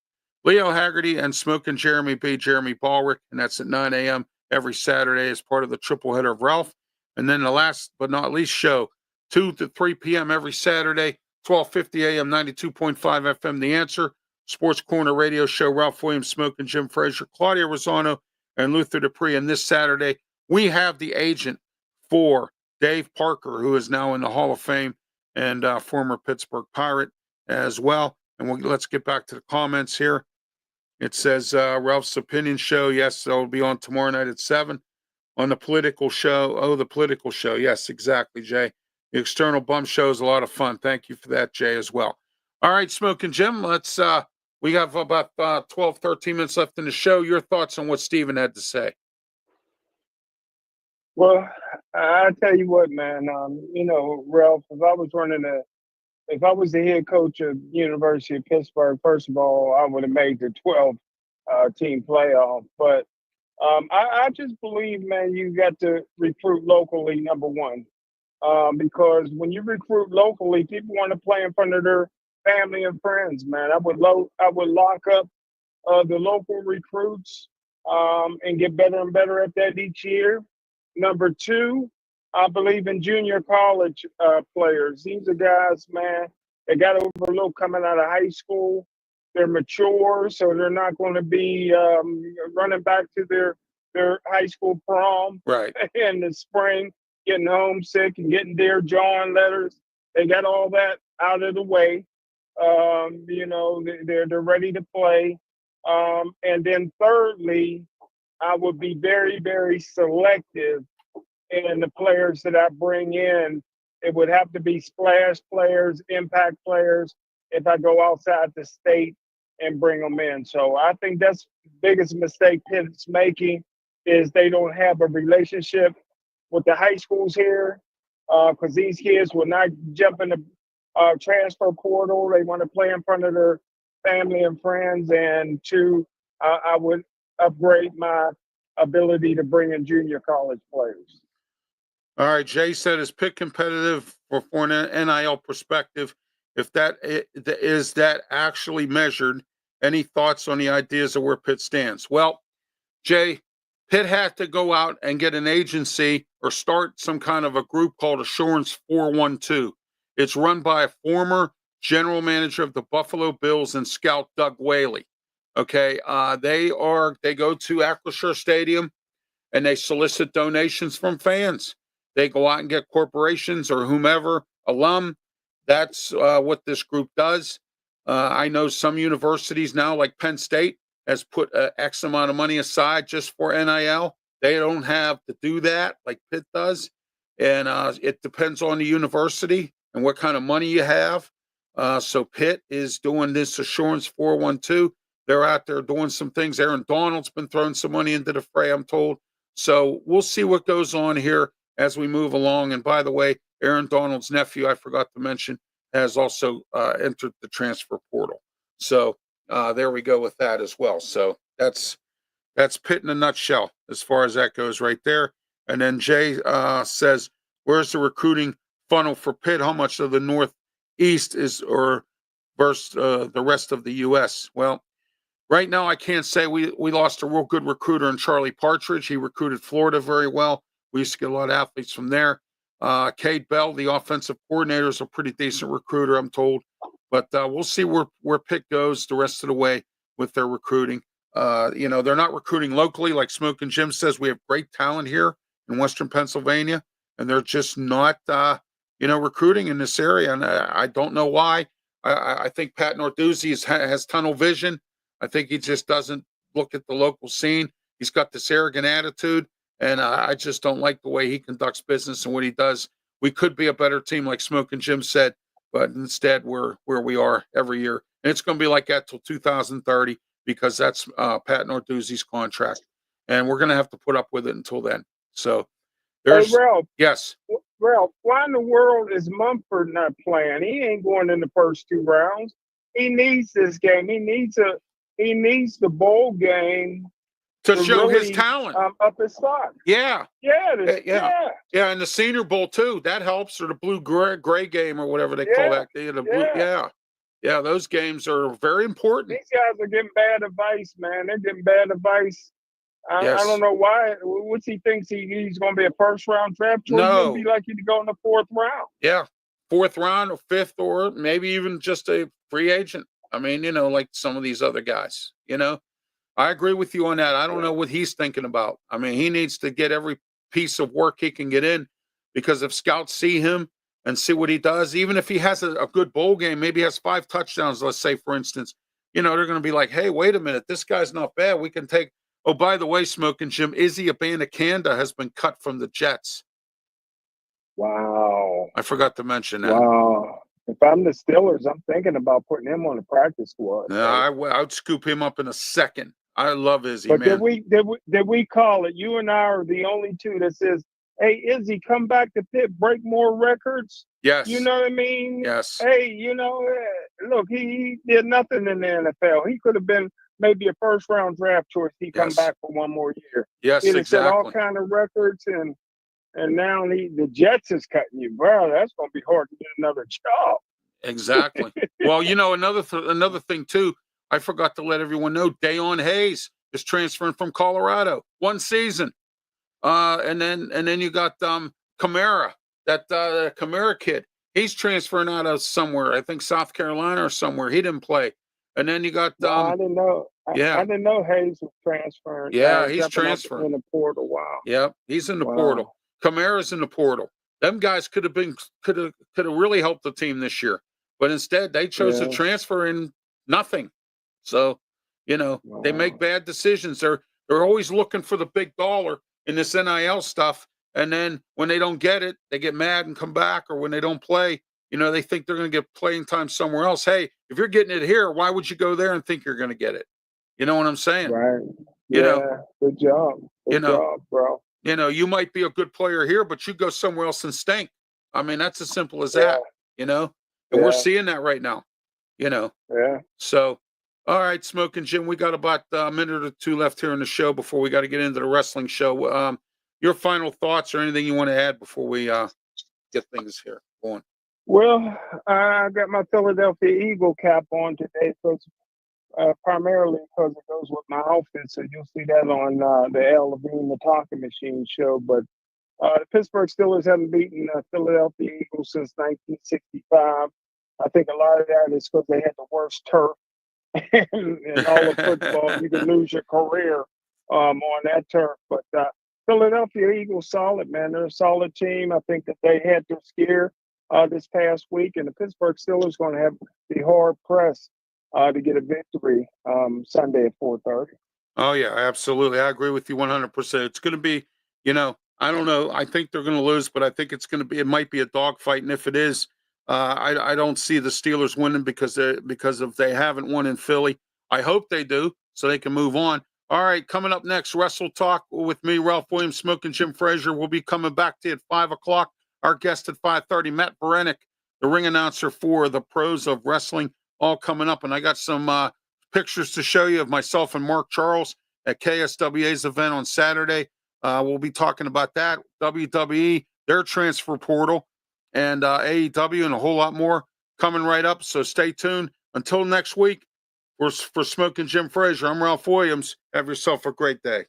Leo Haggerty, and Smokin Jeremy B, Jeremy Ballrick. And that's at 9 a.m. every Saturday as part of the triple header of Ralph. And then the last but not least show, 2 to 3 p.m. every Saturday, 12:50 a.m., 92.5 FM, The Answer, Sports Corner Radio Show, Ralph Williams, Smokin' Jim Frazier, Claudia Rosano, and Luther Dupree. And this Saturday, we have the agent for Dave Parker, who is now in the Hall of Fame and former Pittsburgh Pirate as well. And let's get back to the comments here. It says Ralph's Opinion Show. Yes, it'll be on tomorrow night at 7. On the political show. Oh, the political show. Yes, exactly, Jay. The External Bum Show is a lot of fun. Thank you for that, Jay, as well. All right, Smokin' Jim, let's we have about 12, 13 minutes left in the show. Your thoughts on what Stephen had to say. Well, I tell you what, man. Ralph, if I was the head coach of University of Pittsburgh, first of all, I would have made the 12 team playoff. But I just believe, man, you got to recruit locally, number one. Because when you recruit locally, people want to play in front of their family and friends, man. I would lock up the local recruits and get better and better at that each year. Number two, I believe in junior college players. These are guys, man, they got overlooked coming out of high school. They're mature, so they're not going to be running back to their high school prom right in the spring, getting homesick and getting Dear John letters. They got all that out of the way. They're ready to play. And then thirdly, I would be very, very selective in the players that I bring in. It would have to be splash players, impact players, if I go outside the state and bring them in. So I think that's the biggest mistake Pitt's making is they don't have a relationship with the high schools here because these kids will not jump in the transfer portal. They want to play in front of their family and friends. And two, I would upgrade my ability to bring in junior college players. All right, Jay said, is Pitt competitive for an NIL perspective? If that is that actually measured, any thoughts on the ideas of where Pitt stands? Well, Jay, Pitt had to go out and get an agency or start some kind of a group called Assurance 412. It's run by a former general manager of the Buffalo Bills and scout Doug Whaley. Okay, they go to Acrisure Stadium and they solicit donations from fans. They go out and get corporations or whomever, alum. That's what this group does. I know some universities now, like Penn State, has put X amount of money aside just for NIL. They don't have to do that like Pitt does. and it depends on the university and what kind of money you have. So Pitt is doing this Assurance 412. They're out there doing some things. Aaron Donald's been throwing some money into the fray, I'm told. So we'll see what goes on here as we move along. And by the way, Aaron Donald's nephew, I forgot to mention, has also entered the transfer portal. So there we go with that as well. So that's Pitt in a nutshell as far as that goes right there. And then Jay says, where's the recruiting funnel for Pitt? How much of the Northeast is or versus the rest of the U.S.? Well, right now I can't say. We lost a real good recruiter in Charlie Partridge. He recruited Florida very well. We used to get a lot of athletes from there. Cade Bell, the offensive coordinator, is a pretty decent recruiter, I'm told. But we'll see where Pitt goes the rest of the way with their recruiting. They're not recruiting locally. Like Smokin Jim says, we have great talent here in Western Pennsylvania, and they're just not, recruiting in this area. And I don't know why. I think Pat Narduzzi has tunnel vision. I think he just doesn't look at the local scene. He's got this arrogant attitude, and I just don't like the way he conducts business and what he does. We could be a better team, like Smokin Jim said, but instead we're where we are every year. And it's going to be like that till 2030 because that's Pat Narduzzi's contract. And we're going to have to put up with it until then. So there's... Hey, Ralph. Yes. Ralph, why in the world is Mumford not playing? He ain't going in the first 2 rounds. He needs this game. He needs the bowl game to show really, his talent. Up his slot. Yeah. Yeah. And the Senior Bowl too. That helps, or the blue gray game or whatever they call that. Yeah, those games are very important. These guys are getting bad advice, man. They're getting bad advice. I don't know why. What's he thinks he's going to be a first-round draft choice? No. He'd be lucky to go in the 4th round. Yeah, 4th round or 5th, or maybe even just a free agent. I mean, like some of these other guys. I agree with you on that. I don't know what he's thinking about. I mean, he needs to get every piece of work he can get in, because if scouts see him and see what he does, even if he has a good bowl game, maybe he has 5 touchdowns, let's say, for instance, they're going to be like, hey, wait a minute, this guy's not bad. We can take. Oh, by the way, Smokin Jim, Izzy Abanikanda has been cut from the Jets. Wow. I forgot to mention that. Wow. If I'm the Steelers, I'm thinking about putting him on the practice squad. Yeah, I'd scoop him up in a second. I love Izzy, but man. Did we call it? You and I are the only two that says, hey, Izzy, come back to Pitt, break more records. Yes. You know what I mean? Yes. Hey, look, he did nothing in the NFL. He could have been maybe a first-round draft choice. He come back for 1 more year. Yes, He'd have set exactly. all kind of records, and now the Jets is cutting you, bro. That's going to be hard to get another job. Exactly. Well, another thing too, I forgot to let everyone know, Dayon Hayes is transferring from Colorado. 1 season. And then you got Kamara, that Kamara kid. He's transferring out of somewhere. I think South Carolina or somewhere. He didn't play. And then you got I didn't know. I didn't know Hayes was transferring. Yeah, he's transferring in the portal. Wow. Yep, he's in the portal. Kamara's in the portal. Them guys could have really helped the team this year, but instead they chose to transfer in nothing. So, they make bad decisions. They're always looking for the big dollar in this NIL stuff, and then when they don't get it, they get mad and come back. Or when they don't play, they think they're going to get playing time somewhere else. Hey, if you're getting it here, why would you go there and think you're going to get it? You know what I'm saying? Right. Good job. Good job, bro. You might be a good player here, but you go somewhere else and stink. I mean, that's as simple as that, and we're seeing that right now, Yeah. So, all right, Smokin Jim, we got about a minute or 2 left here in the show before we got to get into the wrestling show. Your final thoughts or anything you want to add before we get things here going? Well, I got my Philadelphia Eagle cap on today, so it's primarily because it goes with my outfit. So you'll see that on the L. Levine, the Talking Machine show. But the Pittsburgh Steelers haven't beaten the Philadelphia Eagles since 1965. I think a lot of that is because they had the worst turf in all of football. You can lose your career on that turf. But Philadelphia Eagles solid, man. They're a solid team. I think that they had their scare this past week, and the Pittsburgh Steelers going to have the hard press to get a victory Sunday at 4:30. Oh yeah, absolutely. I agree with you 100%. It's going to be, I don't know. I think they're going to lose, but I think it might be a dogfight. And if it is, I don't see the Steelers winning because they haven't won in Philly. I hope they do so they can move on. All right, coming up next, Wrestle Talk with me, Ralph Williams, Smokin Jim Frazier. We'll be coming back to you at 5 o'clock. Our guest at 5:30, Matt Berenik, the ring announcer for the Pros of Wrestling, all coming up. And I got some pictures to show you of myself and Mark Charles at KSWA's event on Saturday. We'll be talking about that, WWE, their transfer portal, and AEW, and a whole lot more coming right up. So stay tuned. Until next week, for Smokin Jim Frazier, I'm Ralph Williams. Have yourself a great day.